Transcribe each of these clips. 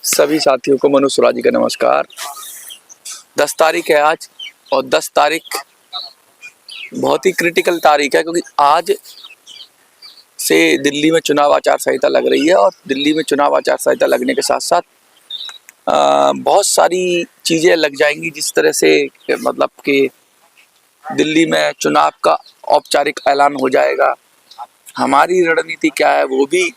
सभी साथियों को मनु सुराजी का नमस्कार। 10 तारीख है आज और 10 तारीख बहुत ही क्रिटिकल तारीख है क्योंकि आज से दिल्ली में चुनाव आचार संहिता लग रही है और दिल्ली में चुनाव आचार संहिता लगने के साथ साथ बहुत सारी चीज़ें लग जाएंगी, जिस तरह से मतलब कि दिल्ली में चुनाव का औपचारिक ऐलान हो जाएगा। हमारी रणनीति क्या है वो भी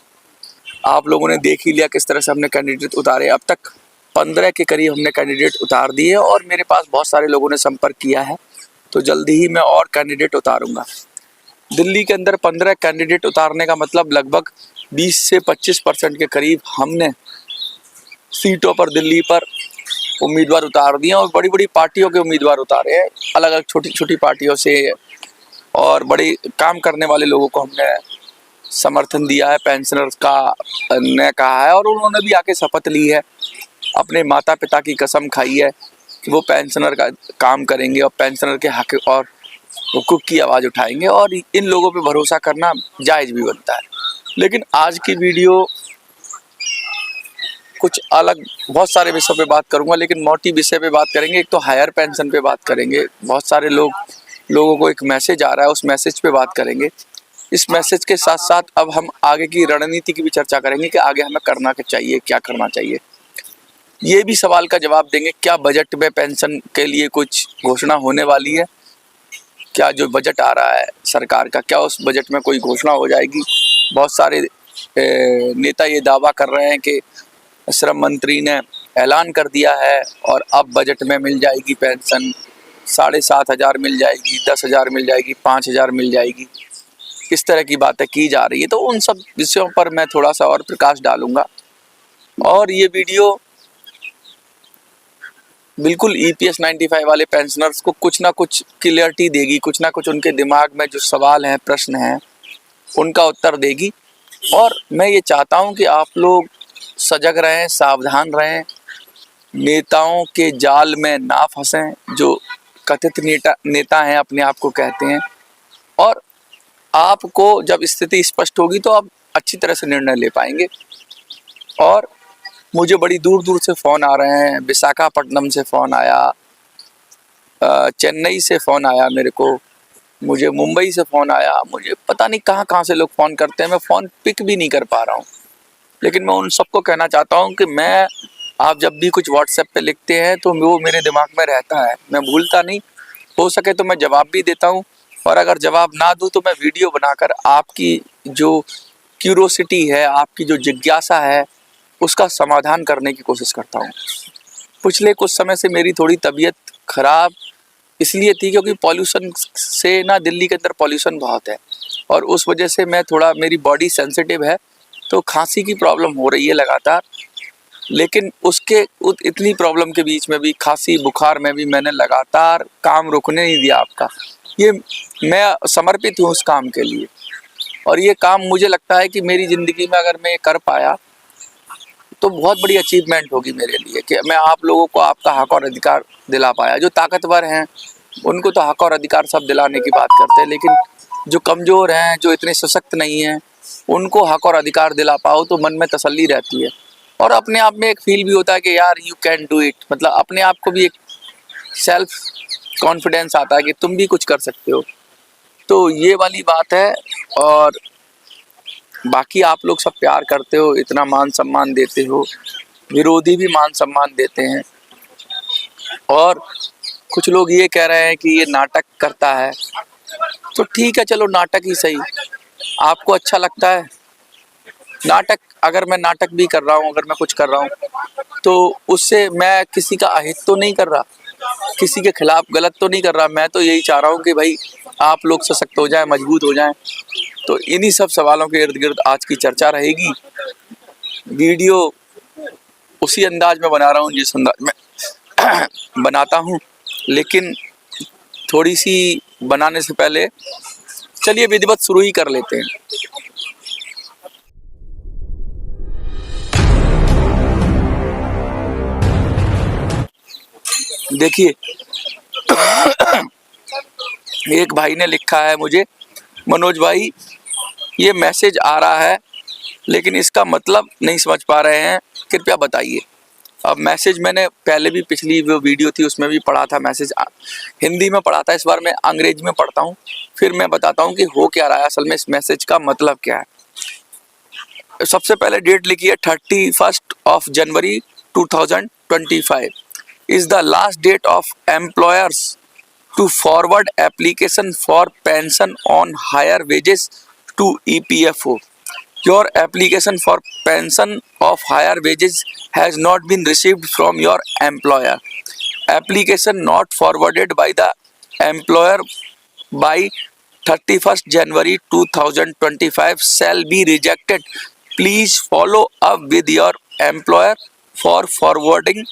आप लोगों ने देख ही लिया, किस तरह से हमने कैंडिडेट उतारे। अब तक 15 के करीब हमने कैंडिडेट उतार दिए और मेरे पास बहुत सारे लोगों ने संपर्क किया है, तो जल्दी ही मैं और कैंडिडेट उतारूंगा। दिल्ली के अंदर 15 कैंडिडेट उतारने का मतलब लगभग 20 से 25% के करीब हमने सीटों पर दिल्ली पर उम्मीदवार उतार दिए और बड़ी बड़ी पार्टियों के उम्मीदवार उतारे हैं, अलग अलग छोटी छोटी पार्टियों से, और बड़े काम करने वाले लोगों को हमने समर्थन दिया है। पेंशनर्स का ने कहा है और उन्होंने भी आके शपथ ली है, अपने माता पिता की कसम खाई है कि वो पेंशनर का काम करेंगे और पेंशनर के हक और हुकूक की आवाज़ उठाएंगे, और इन लोगों पे भरोसा करना जायज़ भी बनता है। लेकिन आज की वीडियो कुछ अलग, बहुत सारे विषयों पे बात करूंगा, लेकिन मोटी विषय पे बात करेंगे। एक तो हायर पेंशन पे बात करेंगे, बहुत सारे लोगों को एक मैसेज आ रहा है, उस मैसेज पे बात करेंगे। इस मैसेज के साथ साथ अब हम आगे की रणनीति की भी चर्चा करेंगे कि आगे हमें करना क्या चाहिए, क्या करना चाहिए। ये भी सवाल का जवाब देंगे, क्या बजट में पेंशन के लिए कुछ घोषणा होने वाली है, क्या जो बजट आ रहा है सरकार का, क्या उस बजट में कोई घोषणा हो जाएगी। बहुत सारे नेता ये दावा कर रहे हैं कि श्रम मंत्री ने ऐलान कर दिया है और अब बजट में मिल जाएगी पेंशन, 7,500 मिल जाएगी, 10,000 मिल जाएगी, 5,000 मिल जाएगी, इस तरह की बातें की जा रही है। तो उन सब विषयों पर मैं थोड़ा सा और प्रकाश डालूंगा और ये वीडियो बिल्कुल EPS 95 वाले पेंशनर्स को कुछ ना कुछ क्लियरिटी देगी, कुछ ना कुछ उनके दिमाग में जो सवाल हैं, प्रश्न हैं, उनका उत्तर देगी। और मैं ये चाहता हूं कि आप लोग सजग रहें, सावधान रहें, नेताओं के जाल में ना फंसें, जो कथित नेता हैं अपने आप को कहते हैं। और आपको जब स्थिति स्पष्ट होगी तो आप अच्छी तरह से निर्णय ले पाएंगे। और मुझे बड़ी दूर दूर से फ़ोन आ रहे हैं, विशाखापट्टनम से फ़ोन आया, चेन्नई से फ़ोन आया मेरे को, मुझे मुंबई से फ़ोन आया, मुझे पता नहीं कहाँ कहाँ से लोग फ़ोन करते हैं। मैं फ़ोन पिक भी नहीं कर पा रहा हूँ, लेकिन मैं उन सबको कहना चाहता हूँ कि आप जब भी कुछ व्हाट्सएप पे लिखते हैं तो वो मेरे दिमाग में रहता है, मैं भूलता नहीं। हो सके तो मैं जवाब भी देता हूँ, और अगर जवाब ना दूँ तो मैं वीडियो बनाकर आपकी जो क्यूरोसिटी है, आपकी जो जिज्ञासा है, उसका समाधान करने की कोशिश करता हूँ। पिछले कुछ समय से मेरी थोड़ी तबीयत खराब इसलिए थी क्योंकि पॉल्यूशन से ना, दिल्ली के अंदर पॉल्यूशन बहुत है और उस वजह से मैं थोड़ा, मेरी बॉडी सेंसिटिव है, तो खांसी की प्रॉब्लम हो रही है लगातार। लेकिन इतनी प्रॉब्लम के बीच में भी, खांसी बुखार में भी, मैंने लगातार काम रुकने नहीं दिया आपका। ये मैं समर्पित हूँ उस काम के लिए, और ये काम मुझे लगता है कि मेरी ज़िंदगी में अगर मैं ये कर पाया तो बहुत बड़ी अचीवमेंट होगी मेरे लिए, कि मैं आप लोगों को आपका हक और अधिकार दिला पाया। जो ताकतवर हैं उनको तो हक और अधिकार सब दिलाने की बात करते हैं, लेकिन जो कमज़ोर हैं, जो इतने सशक्त नहीं हैं, उनको हक और अधिकार दिला पाओ तो मन में तसल्ली रहती है और अपने आप में एक फील भी होता है कि यार यू कैन डू इट, मतलब अपने आप को भी एक सेल्फ कॉन्फिडेंस आता है कि तुम भी कुछ कर सकते हो। तो ये वाली बात है। और बाकी आप लोग सब प्यार करते हो, इतना मान सम्मान देते हो, विरोधी भी मान सम्मान देते हैं, और कुछ लोग ये कह रहे हैं कि ये नाटक करता है, तो ठीक है, चलो नाटक ही सही। आपको अच्छा लगता है नाटक? अगर मैं नाटक भी कर रहा हूँ, अगर मैं कुछ कर रहा हूँ, तो उससे मैं किसी का अहित तो नहीं कर रहा, किसी के खिलाफ गलत तो नहीं कर रहा। मैं तो यही चाह रहा हूँ कि भाई आप लोग सशक्त हो जाएं, मजबूत हो जाएं। तो इन्हीं सब सवालों के इर्द गिर्द आज की चर्चा रहेगी। वीडियो उसी अंदाज में बना रहा हूँ जिस अंदाज में बनाता हूँ, लेकिन थोड़ी सी बनाने से पहले चलिए विधिवत शुरू ही कर लेते हैं। देखिए, एक भाई ने लिखा है मुझे, मनोज भाई ये मैसेज आ रहा है लेकिन इसका मतलब नहीं समझ पा रहे हैं, कृपया बताइए। अब मैसेज मैंने पहले भी पिछली वो वीडियो थी उसमें भी पढ़ा था, मैसेज हिंदी में पढ़ा था, इस बार मैं अंग्रेजी में पढ़ता हूँ, फिर मैं बताता हूँ कि हो क्या रहा है असल में, इस मैसेज का मतलब क्या है। सबसे पहले डेट लिखी है 31 January 2025 is the last date of employers to forward application for pension on higher wages to EPFO. Your application for pension of higher wages has not been received from your employer. Application not forwarded by the employer by 31st January 2025 shall be rejected. Please follow up with your employer for forwarding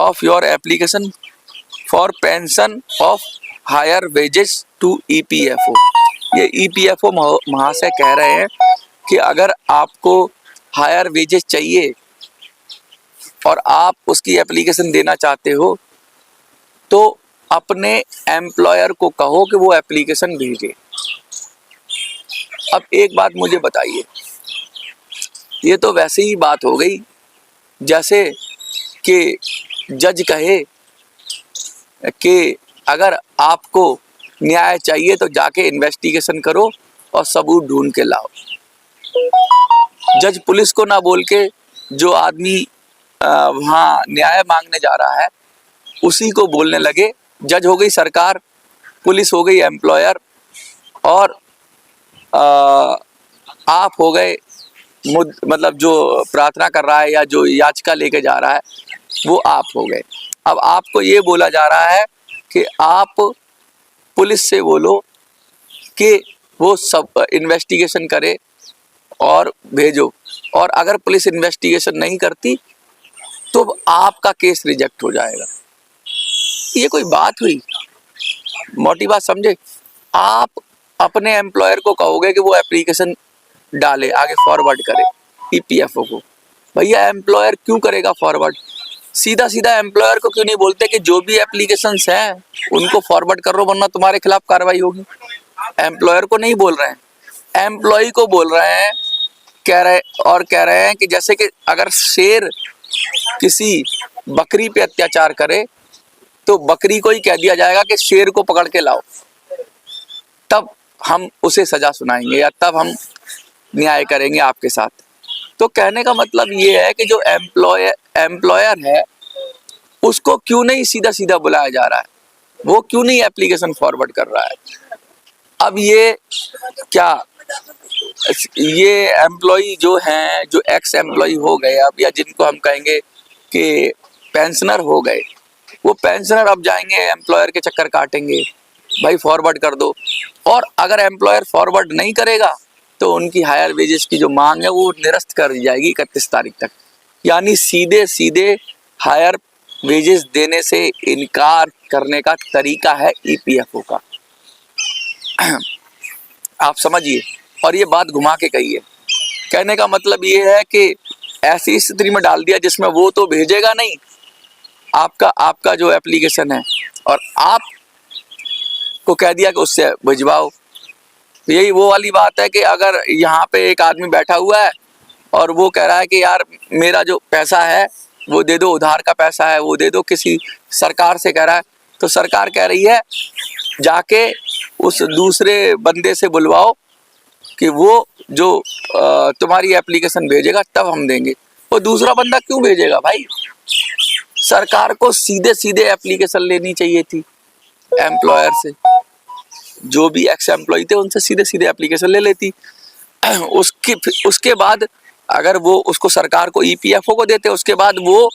of your application for pension of higher wages to EPFO. ये EPFO महाशय कह रहे हैं कि अगर आपको higher wages चाहिए और आप उसकी एप्लीकेशन देना चाहते हो तो अपने एम्प्लॉयर को कहो कि वो एप्लीकेशन भेजे। अब एक बात मुझे बताइए, ये तो वैसे ही बात हो गई जैसे कि जज कहे कि अगर आपको न्याय चाहिए तो जाके इन्वेस्टिगेशन करो और सबूत ढूंढ के लाओ। जज पुलिस को ना बोल के जो आदमी वहाँ न्याय मांगने जा रहा है उसी को बोलने लगे। जज हो गई सरकार, पुलिस हो गई एम्प्लॉयर और आप हो गए मतलब जो प्रार्थना कर रहा है या जो याचिका लेके जा रहा है वो आप हो गए। अब आपको ये बोला जा रहा है कि आप पुलिस से बोलो कि वो सब इन्वेस्टिगेशन करे और भेजो, और अगर पुलिस इन्वेस्टिगेशन नहीं करती तो आपका केस रिजेक्ट हो जाएगा। ये कोई बात हुई? मोटी बात समझे। आप अपने एम्प्लॉयर को कहोगे कि वो एप्लीकेशन डाले, आगे फॉरवर्ड करे ईपीएफओ को। भैया एम्प्लॉयर क्यों करेगा फॉरवर्ड? सीधा सीधा एम्प्लॉयर को क्यों नहीं बोलते कि जो भी एप्लीकेशंस हैं उनको फॉरवर्ड करो वरना तुम्हारे खिलाफ कार्रवाई होगी। एम्प्लॉयर को नहीं बोल रहे हैं, एम्प्लॉय को बोल रहे हैं। कह रहे हैं कि जैसे कि अगर शेर किसी बकरी पे अत्याचार करे तो बकरी को ही कह दिया जाएगा कि शेर को पकड़ के लाओ, तब हम उसे सजा सुनाएंगे या तब हम न्याय करेंगे आपके साथ। तो कहने का मतलब ये है कि जो एम्प्लॉयर है उसको क्यों नहीं सीधा सीधा बुलाया जा रहा है, वो क्यों नहीं एप्लीकेशन फॉरवर्ड कर रहा है। अब ये क्या ये एम्प्लॉय जो हैं, जो एक्स एम्प्लॉय हो गए अब, या जिनको हम कहेंगे कि पेंशनर हो गए, वो पेंशनर अब जाएंगे एम्प्लॉयर के चक्कर काटेंगे, भाई फॉरवर्ड कर दो। और अगर एम्प्लॉयर फॉरवर्ड नहीं करेगा तो उनकी हायर वेजेस की जो मांग है वो निरस्त कर दी जाएगी 31 तारीख तक। यानी सीधे सीधे हायर वेजेस देने से इनकार करने का तरीका है ईपीएफओ का। आप समझिए, और ये बात घुमा के कहिए। कहने का मतलब ये है कि ऐसी स्थिति में डाल दिया जिसमें वो तो भेजेगा नहीं आपका जो एप्लीकेशन है, और आप को कह दिया कि उससे भिजवाओ। यही वो वाली बात है कि अगर यहाँ पे एक आदमी बैठा हुआ है और वो कह रहा है कि यार मेरा जो पैसा है वो दे दो, उधार का पैसा है वो दे दो, किसी सरकार से कह रहा है, तो सरकार कह रही है जाके उस दूसरे बंदे से बुलवाओ कि वो जो तुम्हारी एप्लीकेशन भेजेगा तब हम देंगे। वो दूसरा बंदा क्यों भेजेगा भाई? सरकार को सीधे सीधे एप्लीकेशन लेनी चाहिए थी एम्प्लॉयर से। जो भी एक्स एम्प्लॉय थे उनसे सीधे सीधे एप्लीकेशन ले लेती। उसके बाद अगर वो उसको सरकार को ईपीएफओ को देते, उसके बाद वो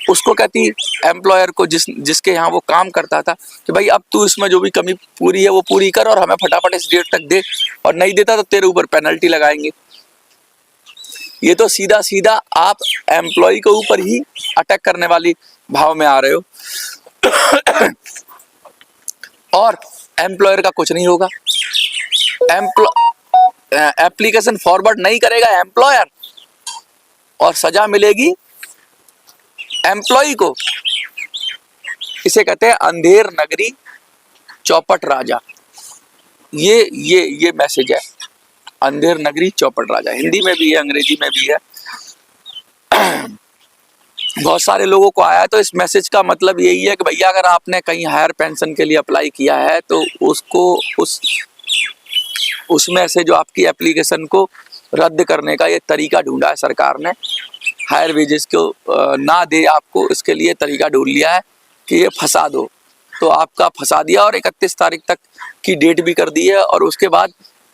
उसको कहती एम्प्लॉयर को जिसके यहाँ वो काम करता था कि भाई अब तू इसमें जो भी कमी पूरी है वो पूरी कर और हमें फटाफट इस डेट तक दे, और नहीं देता तो तेरे ऊपर पेनल्टी लगाएंगे। ये तो सीधा सीधा आप एम्प्लॉय के ऊपर ही अटैक करने वाली भाव में आ रहे हो। और एम्प्लॉयर का कुछ नहीं होगा, एप्लीकेशन फॉरवर्ड नहीं करेगा एम्प्लॉयर और सजा मिलेगी एम्प्लॉय को। इसे कहते हैं अंधेर नगरी चौपट राजा। ये मैसेज है, अंधेर नगरी चौपट राजा। हिंदी में भी है, अंग्रेजी में भी है। बहुत सारे लोगों को आया है। तो इस मैसेज का मतलब यही है कि भैया अगर आपने कहीं हायर पेंशन के लिए अप्लाई किया है तो उसको उसमें से जो आपकी एप्लीकेशन को रद्द करने का ये तरीका ढूंढा है सरकार ने। हायर वेजेस को ना दे आपको, इसके लिए तरीका ढूंढ लिया है कि ये फंसा दो। तो आपका फंसा दिया और 31 तारीख तक की डेट भी कर दी है, और उसके बाद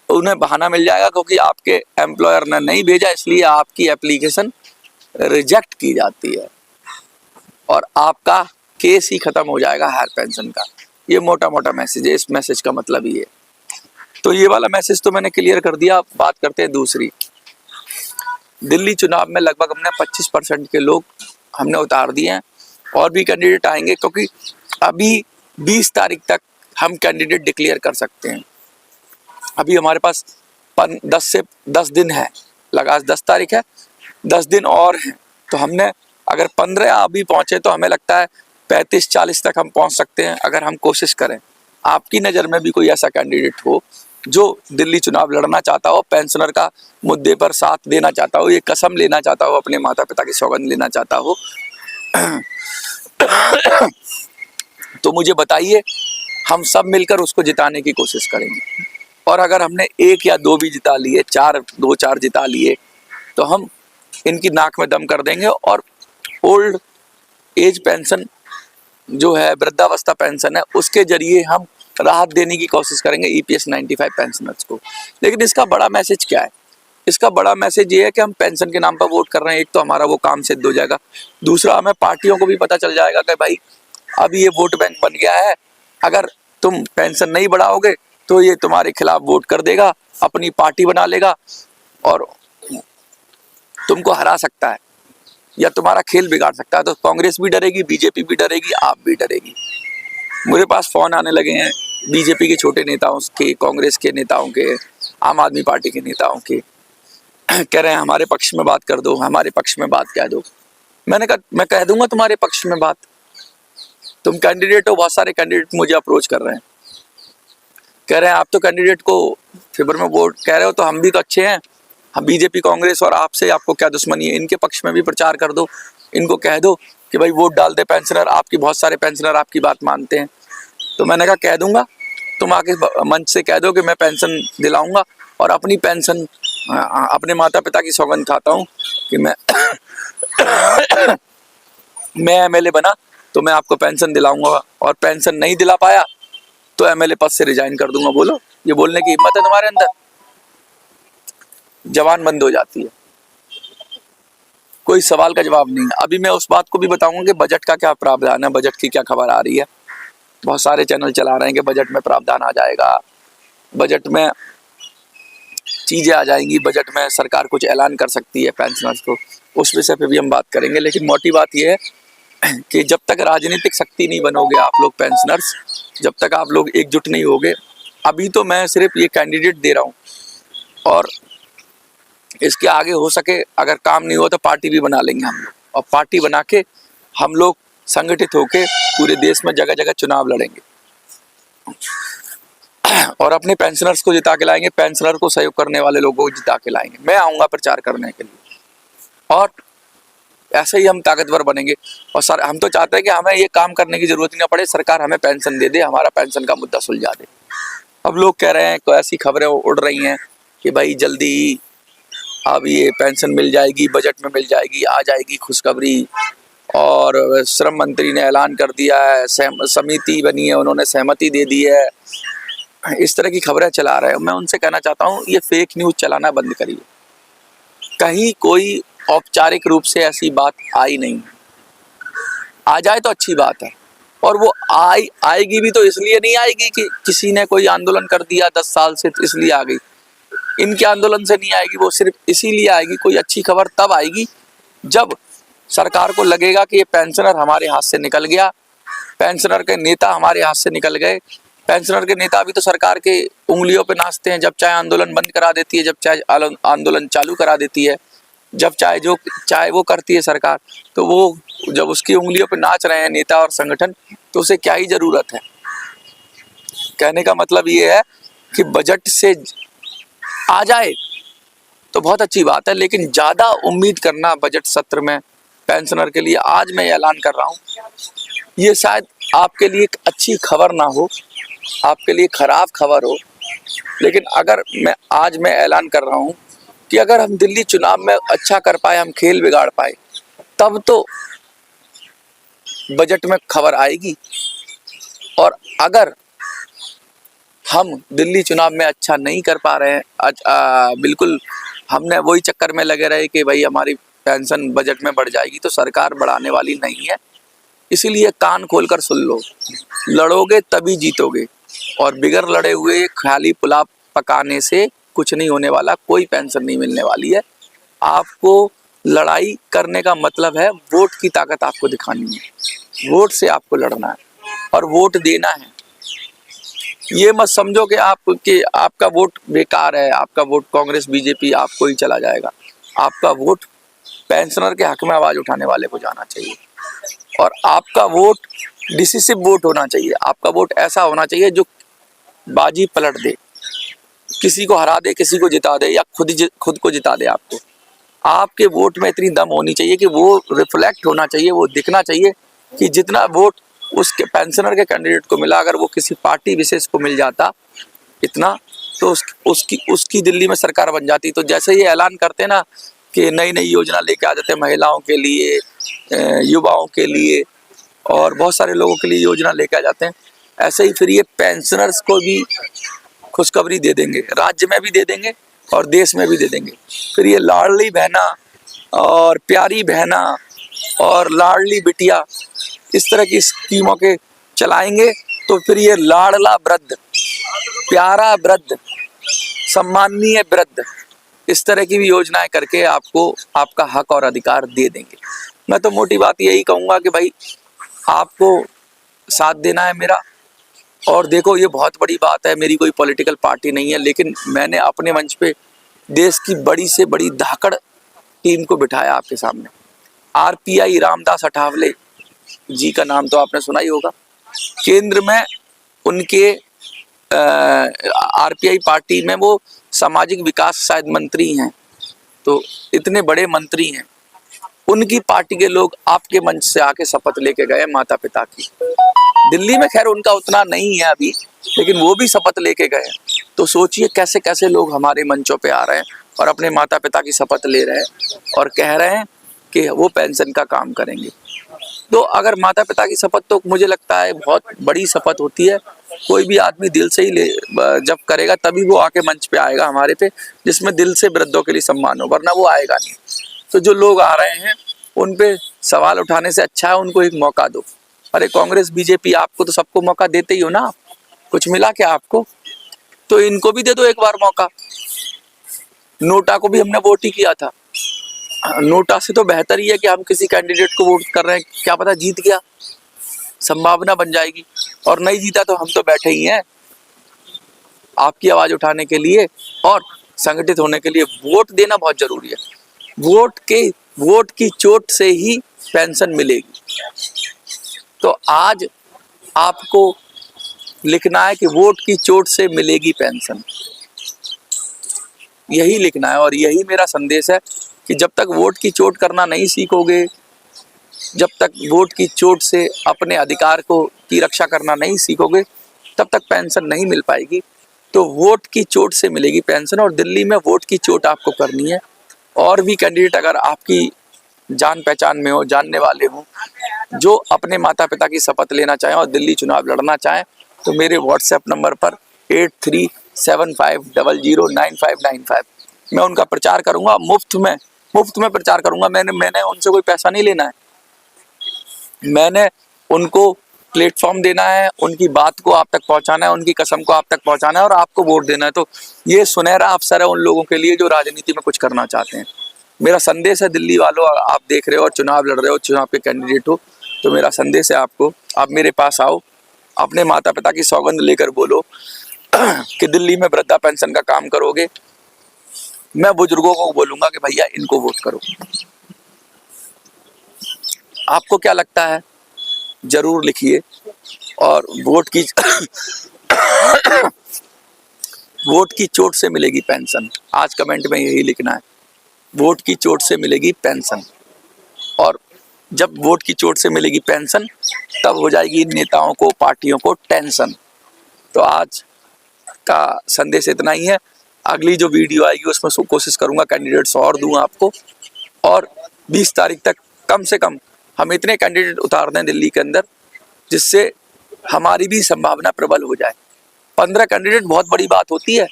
उन्हें बहाना मिल जाएगा क्योंकि आपके एम्प्लॉयर ने नहीं भेजा, इसलिए आपकी एप्लीकेशन रिजेक्ट की जाती है और आपका केस ही खत्म हो जाएगा हायर पेंशन का। ये मोटा मोटा मैसेज है, इस मैसेज का मतलब ये है। तो ये वाला मैसेज तो मैंने क्लियर कर दिया। बात करते हैं दूसरी। दिल्ली चुनाव में लगभग हमने 25% के लोग हमने उतार दिए हैं, और भी कैंडिडेट आएंगे क्योंकि अभी 20 तारीख तक हम कैंडिडेट डिक्लेयर कर सकते हैं। अभी हमारे पास 10 दिन है, लगा 10 तारीख है, 10 दिन और हैं। तो हमने अगर 15 अभी पहुंचे तो हमें लगता है 35-40 तक हम पहुंच सकते हैं अगर हम कोशिश करें। आपकी नज़र में भी कोई ऐसा कैंडिडेट हो जो दिल्ली चुनाव लड़ना चाहता हो, पेंशनर का मुद्दे पर साथ देना चाहता हो, ये कसम लेना चाहता हो, अपने माता पिता की सौगंध लेना चाहता हो, तो मुझे बताइए, हम सब मिलकर उसको जिताने की कोशिश करेंगे। और अगर हमने 1 या 2 भी जिता लिए, 2-4 जिता लिए, तो हम इनकी नाक में दम कर देंगे और ओल्ड एज पेंशन जो है, वृद्धावस्था पेंशन है, उसके जरिए हम राहत देने की कोशिश करेंगे EPS 95 पेंशनर्स को। लेकिन इसका बड़ा मैसेज क्या है? इसका बड़ा मैसेज ये है कि हम पेंशन के नाम पर वोट कर रहे हैं। एक तो हमारा वो काम सिद्ध हो जाएगा, दूसरा हमें पार्टियों को भी पता चल जाएगा कि भाई अब ये वोट बैंक बन गया है, अगर तुम पेंशन नहीं बढ़ाओगे तो ये तुम्हारे खिलाफ वोट कर देगा, अपनी पार्टी बना लेगा और तुमको हरा सकता है या तुम्हारा खेल बिगाड़ सकता है। तो कांग्रेस भी डरेगी, बीजेपी भी डरेगी, आप भी डरेगी। मुझे पास फोन आने लगे हैं बीजेपी के छोटे नेताओं के, कांग्रेस के नेताओं के, आम आदमी पार्टी के नेताओं के, कह रहे हैं हमारे पक्ष में बात कर दो, हमारे पक्ष में बात कह दो। मैंने कहा मैं कह दूंगा तुम्हारे पक्ष में बात। तुम कैंडिडेट हो, बहुत सारे कैंडिडेट मुझे अप्रोच कर रहे हैं, कह रहे हैं आप तो कैंडिडेट को फेवर में वोट कह रहे हो, तो हम भी तो अच्छे हैं, हम बीजेपी कांग्रेस और आपसे आपको क्या दुश्मनी है, इनके पक्ष में भी प्रचार कर दो, इनको कह दो कि भाई वोट डाल दे पेंशनर, आपकी बहुत सारे पेंशनर आपकी बात मानते हैं। तो मैंने कहा कह दूंगा, तुम आके मंच से कह दो कि मैं पेंशन दिलाऊंगा और अपनी पेंशन अपने माता पिता की सौगंध खाता हूँ कि मैं MLA बना तो मैं आपको पेंशन दिलाऊंगा, और पेंशन नहीं दिला पाया तो MLA पद से रिजाइन कर दूंगा। बोलो, ये बोलने की हिम्मत है तुम्हारे अंदर? जवान बंद हो जाती है, कोई सवाल का जवाब नहीं है। अभी मैं उस बात को भी बताऊंगा कि बजट का क्या प्रावधान है, बजट की क्या खबर आ रही है। बहुत सारे चैनल चला रहे हैं कि बजट में प्रावधान आ जाएगा, बजट में चीज़ें आ जाएंगी, बजट में सरकार कुछ ऐलान कर सकती है पेंशनर्स को। उस विषय पे भी हम बात करेंगे। लेकिन मोटी बात यह है कि जब तक राजनीतिक शक्ति नहीं बनोगे आप लोग पेंशनर्स, जब तक आप लोग एकजुट नहीं होगे, अभी तो मैं सिर्फ ये कैंडिडेट दे रहा हूँ, और इसके आगे हो सके अगर काम नहीं हो तो पार्टी भी बना लेंगे हम लोग, और पार्टी बना के हम लोग संगठित होके पूरे देश में जगह जगह चुनाव लड़ेंगे और अपने पेंशनर्स को जिता के लाएंगे, पेंशनर को सहयोग करने वाले लोगों को जिता के लाएंगे। मैं आऊँगा प्रचार करने के लिए, और ऐसे ही हम ताकतवर बनेंगे। और सर हम तो चाहते हैं कि हमें ये काम करने की जरूरत ही ना पड़े, सरकार हमें पेंशन दे दे, हमारा पेंशन का मुद्दा सुलझा दे। अब लोग कह रहे हैं, कोई ऐसी खबरें उड़ रही हैं कि भाई जल्दी अब ये पेंशन मिल जाएगी, बजट में मिल जाएगी, आ जाएगी खुशखबरी, और श्रम मंत्री ने ऐलान कर दिया है, समिति बनी है, उन्होंने सहमति दे दी है। इस तरह की खबरें चला रहे हैं। मैं उनसे कहना चाहता हूँ ये फेक न्यूज़ चलाना बंद करिए। कहीं कोई औपचारिक रूप से ऐसी बात आई नहीं, आ जाए तो अच्छी बात है, और वो आएगी भी तो इसलिए नहीं आएगी कि किसी ने कोई आंदोलन कर दिया 10 साल से इसलिए आ गई। इनके आंदोलन से नहीं आएगी, वो सिर्फ इसीलिए आएगी। कोई अच्छी खबर तब आएगी जब सरकार को लगेगा कि ये पेंशनर हमारे हाथ से निकल गया, पेंशनर के नेता हमारे हाथ से निकल गए। पेंशनर के नेता अभी तो सरकार के उंगलियों पे नाचते हैं, जब चाहे आंदोलन बंद करा देती है, जब चाहे आंदोलन चालू करा देती है, जब चाहे जो चाहे वो करती है सरकार। तो वो जब उसकी उंगलियों पे नाच रहे हैं नेता और संगठन, तो उसे क्या ही जरूरत है। कहने का मतलब ये है कि बजट से आ जाए तो बहुत अच्छी बात है, लेकिन ज़्यादा उम्मीद करना बजट सत्र में पेंशनर के लिए आज मैं ऐलान कर रहा हूँ। ये शायद आपके लिए एक अच्छी खबर ना हो, आपके लिए खराब खबर हो, लेकिन अगर मैं ऐलान कर रहा हूँ कि अगर हम दिल्ली चुनाव में अच्छा कर पाए, हम खेल बिगाड़ पाए, तब तो बजट में खबर आएगी। और अगर हम दिल्ली चुनाव में अच्छा नहीं कर पा रहे हैं, बिल्कुल हमने वही चक्कर में लगे रहे कि भाई हमारी पेंशन बजट में बढ़ जाएगी, तो सरकार बढ़ाने वाली नहीं है। इसीलिए कान खोलकर सुन लो, लड़ोगे तभी जीतोगे, और बिगर लड़े हुए खाली पुलाव पकाने से कुछ नहीं होने वाला, कोई पेंशन नहीं मिलने वाली है। आपको लड़ाई करने का मतलब है वोट की ताकत आपको दिखानी है, वोट से आपको लड़ना है और वोट देना है। ये मत समझो कि आपका वोट बेकार है, आपका वोट कांग्रेस बीजेपी आपको ही चला जाएगा। आपका वोट पेंशनर के हक में आवाज उठाने वाले को जाना चाहिए, और आपका वोट डिसिसिव वोट होना चाहिए। आपका वोट ऐसा होना चाहिए जो बाजी पलट दे, किसी को हरा दे, किसी को जिता दे, या खुद को जिता दे। आपके वोट में इतनी दम होनी चाहिए कि वो रिफ्लेक्ट होना चाहिए, वो दिखना चाहिए कि जितना वोट उसके पेंशनर के कैंडिडेट को मिला, अगर वो किसी पार्टी विशेष को मिल जाता इतना, तो उसकी दिल्ली में सरकार बन जाती। तो जैसे ये ऐलान करते ना कि नई नई योजना लेके आ जाते हैं महिलाओं के लिए, युवाओं के लिए और बहुत सारे लोगों के लिए योजना लेके आ जाते हैं, ऐसे ही फिर ये पेंशनर्स को भी खुशखबरी दे देंगे, राज्य में भी दे देंगे और देश में भी दे देंगे। फिर ये लाडली बहना और प्यारी बहना और लाडली बिटिया इस तरह की स्कीमों के चलाएंगे, तो फिर ये लाडला वृद्ध, प्यारा वृद्ध, सम्माननीय वृद्ध, इस तरह की भी योजनाएं करके आपको आपका हक और अधिकार दे देंगे। मैं तो मोटी बात यही कहूँगा कि भाई आपको साथ देना है मेरा। और देखो, ये बहुत बड़ी बात है, मेरी कोई पॉलिटिकल पार्टी नहीं है, लेकिन मैंने अपने मंच पे देश की बड़ी से बड़ी धाकड़ टीम को बिठाया आपके सामने। आरपीआई रामदास अठावले जी का नाम तो आपने सुना ही होगा। केंद्र में उनके आरपीआई पार्टी में वो सामाजिक विकास शायद मंत्री हैं, तो इतने बड़े मंत्री हैं, उनकी पार्टी के लोग आपके मंच से आके शपथ लेके गए माता पिता की। दिल्ली में खैर उनका उतना नहीं है अभी, लेकिन वो भी शपथ लेके गए। तो सोचिए कैसे कैसे लोग हमारे मंचों पे आ रहे हैं और अपने माता पिता की शपथ ले रहे हैं और कह रहे हैं कि वो पेंशन का काम करेंगे। तो अगर माता पिता की शपथ, तो मुझे लगता है बहुत बड़ी शपथ होती है। कोई भी आदमी दिल से ही जब करेगा तभी वो आके मंच पे आएगा हमारे पे, जिसमें दिल से वृद्धों के लिए सम्मान हो, वरना वो आएगा नहीं। तो जो लोग आ रहे हैं उन पे सवाल उठाने से अच्छा है उनको एक मौका दो। अरे कांग्रेस बीजेपी आपको तो सबको मौका देते ही हो ना, कुछ मिला क्या आपको? तो इनको भी दे दो एक बार मौका। नोटा को भी हमने वोट ही किया था, नोटा से तो बेहतर ही है कि हम किसी कैंडिडेट को वोट कर रहे हैं, क्या पता जीत गया, संभावना बन जाएगी। और नहीं जीता तो हम तो बैठे ही हैं आपकी आवाज उठाने के लिए और संगठित होने के लिए। वोट देना बहुत जरूरी है, वोट की चोट से ही पेंशन मिलेगी। तो आज आपको लिखना है कि वोट की चोट से मिलेगी पेंशन, यही लिखना है। और यही मेरा संदेश है कि जब तक वोट की चोट करना नहीं सीखोगे, जब तक वोट की चोट से अपने अधिकार की रक्षा करना नहीं सीखोगे, तब तक पेंशन नहीं मिल पाएगी। तो वोट की चोट से मिलेगी पेंशन, और दिल्ली में वोट की चोट आपको करनी है। और भी कैंडिडेट अगर आपकी जान पहचान में हो, जानने वाले हो, जो अपने माता पिता की शपथ लेना चाहें और दिल्ली चुनाव लड़ना चाहें, तो मेरे व्हाट्सएप नंबर पर 8375009595 मैं उनका प्रचार करूंगा, मुफ्त में प्रचार करूंगा। मैंने उनसे कोई पैसा नहीं लेना है, मैंने उनको प्लेटफॉर्म देना है, उनकी बात को आप तक पहुंचाना है, उनकी कसम को आप तक पहुंचाना है और आपको वोट देना है। तो ये सुनहरा अवसर है उन लोगों के लिए जो राजनीति में कुछ करना चाहते हैं। मेरा संदेश है दिल्ली वालों, आप देख रहे हो और चुनाव लड़ रहे हो, चुनाव के कैंडिडेट हो, तो मेरा संदेश है आपको, आप मेरे पास आओ, अपने माता पिता की सौगंध लेकर बोलो कि दिल्ली में वृद्धा पेंशन का काम करोगे। मैं बुजुर्गों को बोलूंगा कि भैया इनको वोट करो। आपको क्या लगता है जरूर लिखिए। और वोट की चोट से मिलेगी पेंशन, आज कमेंट में यही लिखना है, वोट की चोट से मिलेगी पेंशन। और जब वोट की चोट से मिलेगी पेंशन, तब हो जाएगी इन नेताओं को, पार्टियों को टेंशन। तो आज का संदेश इतना ही है। अगली जो वीडियो आएगी उसमें कोशिश करूंगा कैंडिडेट्स और दूं आपको, और 20 तारीख तक कम से कम हम इतने कैंडिडेट उतार दें दिल्ली के अंदर जिससे हमारी भी संभावना प्रबल हो जाए। 15 कैंडिडेट बहुत बड़ी बात होती है।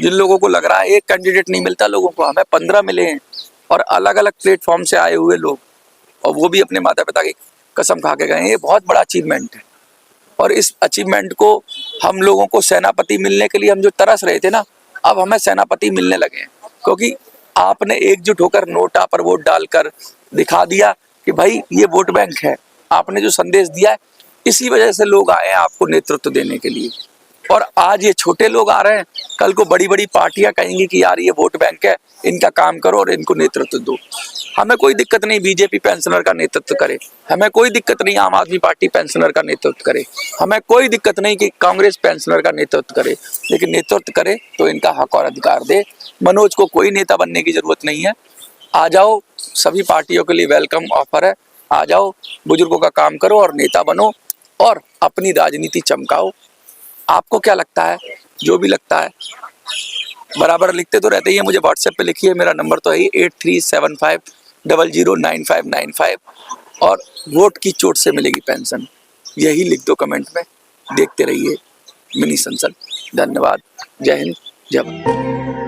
जिन लोगों को लग रहा है एक कैंडिडेट नहीं मिलता लोगों को, हमें 15 मिले हैं, और अलग अलग प्लेटफॉर्म से आए हुए लोग, और वो भी अपने माता पिता की कसम खा के गए हैं। ये बहुत बड़ा अचीवमेंट है, और इस अचीवमेंट को हम लोगों को सेनापति मिलने के लिए हम जो तरस रहे थे ना, अब हमें सेनापति मिलने लगे हैं, क्योंकि आपने एकजुट होकर नोटा पर वोट डालकर दिखा दिया कि भाई ये वोट बैंक है। आपने जो संदेश दिया है, इसी वजह से लोग आए हैं आपको नेतृत्व देने के लिए। और आज ये छोटे लोग आ रहे हैं, कल को बड़ी बड़ी पार्टियां कहेंगी कि यार ये वोट बैंक है, इनका काम करो और इनको नेतृत्व दो। हमें कोई दिक्कत नहीं बीजेपी पेंशनर का नेतृत्व करे, हमें कोई दिक्कत नहीं आम आदमी पार्टी पेंशनर का नेतृत्व करे, हमें कोई दिक्कत नहीं कि कांग्रेस पेंशनर का नेतृत्व करे, लेकिन नेतृत्व करे तो इनका हक और अधिकार दे। मनोज को कोई नेता बनने की जरूरत नहीं है। आ जाओ, सभी पार्टियों के लिए वेलकम ऑफर है। आ जाओ, बुजुर्गों का काम करो और नेता बनो और अपनी राजनीति चमकाओ। आपको क्या लगता है? जो भी लगता है बराबर लिखते तो रहते ही है, मुझे व्हाट्सएप पे लिखिए। मेरा नंबर तो है 8375009595, और वोट की चोट से मिलेगी पेंशन, यही लिख दो कमेंट में। देखते रहिए मिनी संसद। धन्यवाद। जय हिंद, जय भारत।